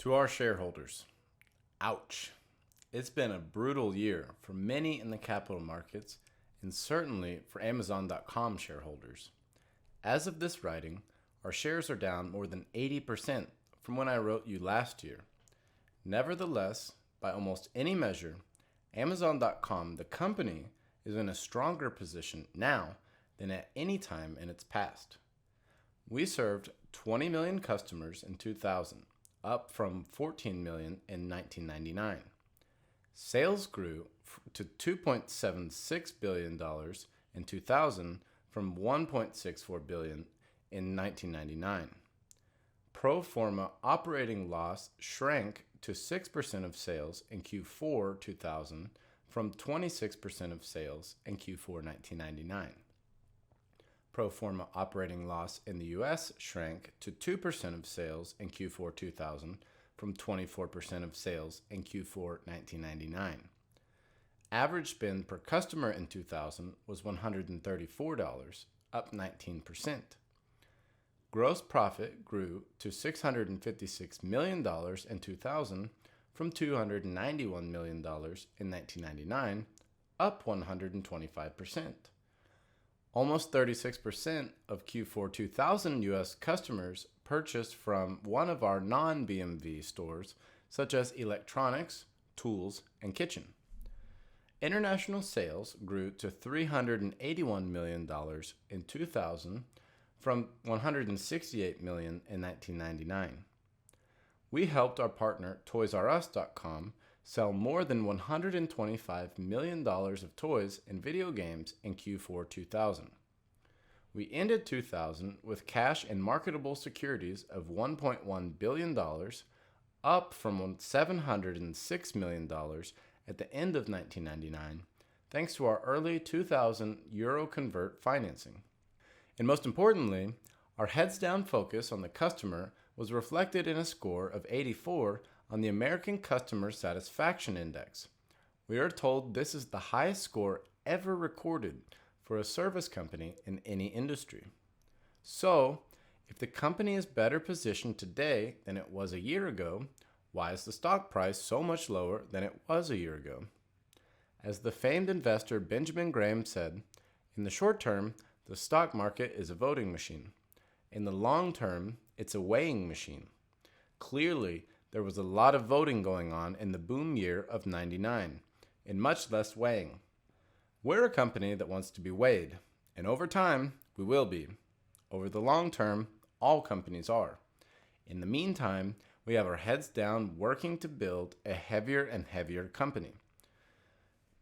To our shareholders, ouch. It's been a brutal year for many in the capital markets and certainly for Amazon.com shareholders. As of this writing, our shares are down more than 80% from when I wrote you last year. Nevertheless, by almost any measure, Amazon.com, the company, is in a stronger position now than at any time in its past. We served 20 million customers in 2000, up from 14 million in 1999. Sales grew to $2.76 billion in 2000 from $1.64 billion in 1999. Pro forma operating loss shrank to 6% of sales in Q4 2000 from 26% of sales in Q4 1999. Pro forma operating loss in the U.S. shrank to 2% of sales in Q4 2000 from 24% of sales in Q4 1999. Average spend per customer in 2000 was $134, up 19%. Gross profit grew to $656 million in 2000 from $291 million in 1999, up 125%. Almost 36% of Q4 2000 U.S. customers purchased from one of our non-BMV stores, such as electronics, tools, and kitchen. International sales grew to $381 million in 2000 from $168 million in 1999. We helped our partner ToysRUs.com sell more than $125 million of toys and video games in Q4 2000. We ended 2000 with cash and marketable securities of $1.1 billion, up from $706 million at the end of 1999, thanks to our early 2000 Euro convert financing. And most importantly, our heads-down focus on the customer was reflected in a score of 84 on the American Customer Satisfaction Index. We are told this is the highest score ever recorded for a service company in any industry. So, if the company is better positioned today than it was a year ago, why is the stock price so much lower than it was a year ago? As the famed investor Benjamin Graham said, in the short term, the stock market is a voting machine. In the long term, it's a weighing machine. Clearly, there was a lot of voting going on in the boom year of '99, and much less weighing. We're a company that wants to be weighed, and over time, we will be. Over the long term, all companies are. In the meantime, we have our heads down working to build a heavier and heavier company.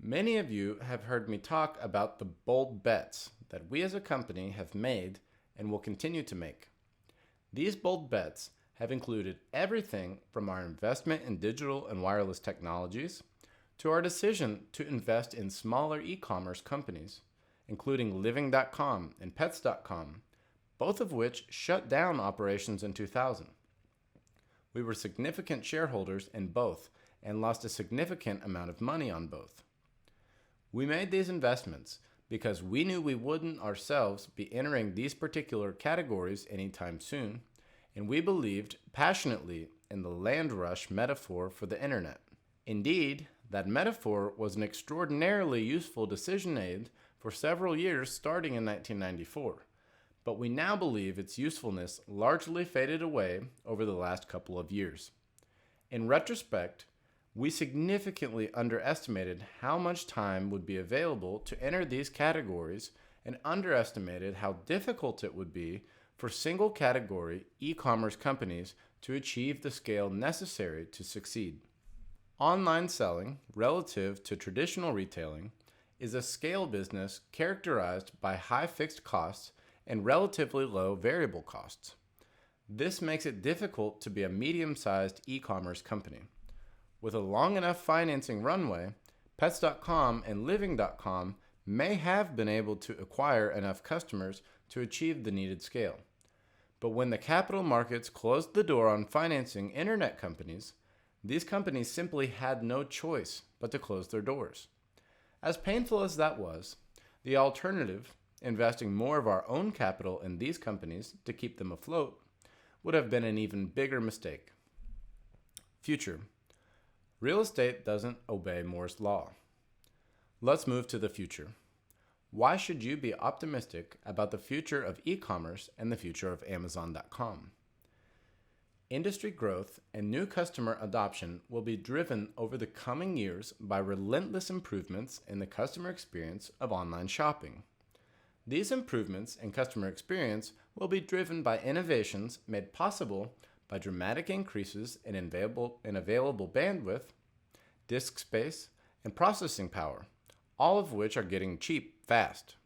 Many of you have heard me talk about the bold bets that we as a company have made and will continue to make. These bold bets have included everything from our investment in digital and wireless technologies to our decision to invest in smaller e-commerce companies, including Living.com and Pets.com, both of which shut down operations in 2000. We were significant shareholders in both and lost a significant amount of money on both. We made these investments because we knew we wouldn't ourselves be entering these particular categories anytime soon, and we believed passionately in the land rush metaphor for the internet. Indeed, that metaphor was an extraordinarily useful decision aid for several years starting in 1994, but we now believe its usefulness largely faded away over the last couple of years. In retrospect, we significantly underestimated how much time would be available to enter these categories and underestimated how difficult it would be for single-category e-commerce companies to achieve the scale necessary to succeed. Online selling, relative to traditional retailing, is a scale business characterized by high fixed costs and relatively low variable costs. This makes it difficult to be a medium-sized e-commerce company. With a long enough financing runway, Pets.com and Living.com may have been able to acquire enough customers to achieve the needed scale. But when the capital markets closed the door on financing internet companies, these companies simply had no choice but to close their doors. As painful as that was, the alternative, investing more of our own capital in these companies to keep them afloat, would have been an even bigger mistake. Future. Real estate doesn't obey Moore's law. Let's move to the future. Why should you be optimistic about the future of e-commerce and the future of Amazon.com? Industry growth and new customer adoption will be driven over the coming years by relentless improvements in the customer experience of online shopping. These improvements in customer experience will be driven by innovations made possible by dramatic increases in available bandwidth, disk space, and processing power, all of which are getting cheap fast.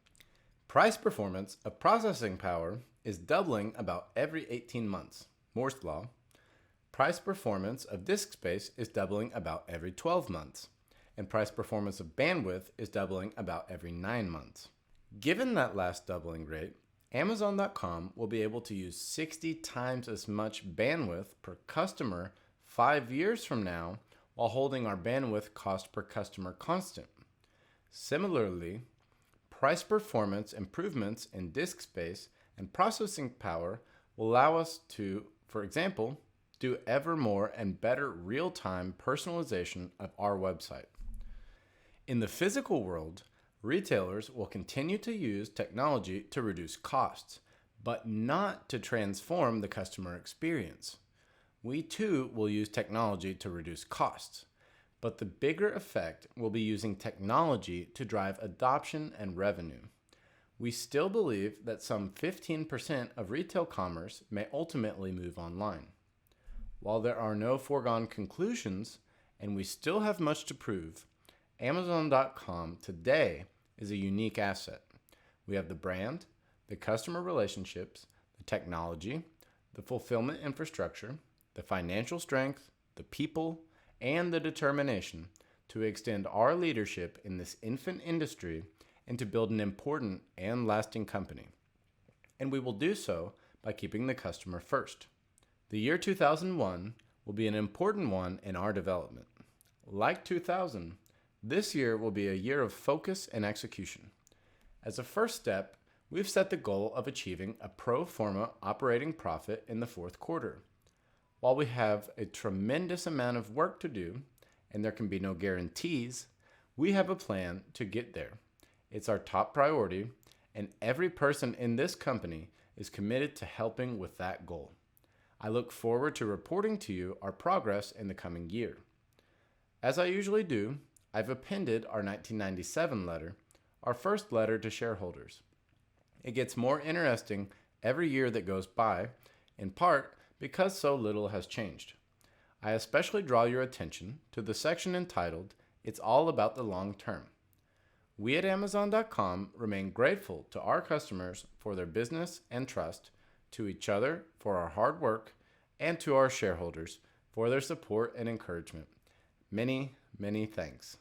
Price performance of processing power is doubling about every 18 months, Moore's law. Price performance of disk space is doubling about every 12 months, and price performance of bandwidth is doubling about every 9 months. Given that last doubling rate, Amazon.com will be able to use 60 times as much bandwidth per customer 5 years from now while holding our bandwidth cost per customer constant. Similarly, price performance improvements in disk space and processing power will allow us to, for example, do ever more and better real-time personalization of our website. In the physical world, retailers will continue to use technology to reduce costs, but not to transform the customer experience. We too will use technology to reduce costs, but the bigger effect will be using technology to drive adoption and revenue. We still believe that some 15% of retail commerce may ultimately move online. While there are no foregone conclusions, and we still have much to prove, Amazon.com today is a unique asset. We have the brand, the customer relationships, the technology, the fulfillment infrastructure, the financial strength, the people, and the determination to extend our leadership in this infant industry and to build an important and lasting company. And we will do so by keeping the customer first. The year 2001 will be an important one in our development. Like 2000, this year will be a year of focus and execution. As a first step, we've set the goal of achieving a pro forma operating profit in the fourth quarter. While we have a tremendous amount of work to do, and there can be no guarantees, we have a plan to get there. It's our top priority, and every person in this company is committed to helping with that goal. I look forward to reporting to you our progress in the coming year. As I usually do, I've appended our 1997 letter, our first letter to shareholders. It gets more interesting every year that goes by, in part because so little has changed. I especially draw your attention to the section entitled, "It's All About the Long Term." We at Amazon.com remain grateful to our customers for their business and trust, to each other for our hard work, and to our shareholders for their support and encouragement. Many, many thanks.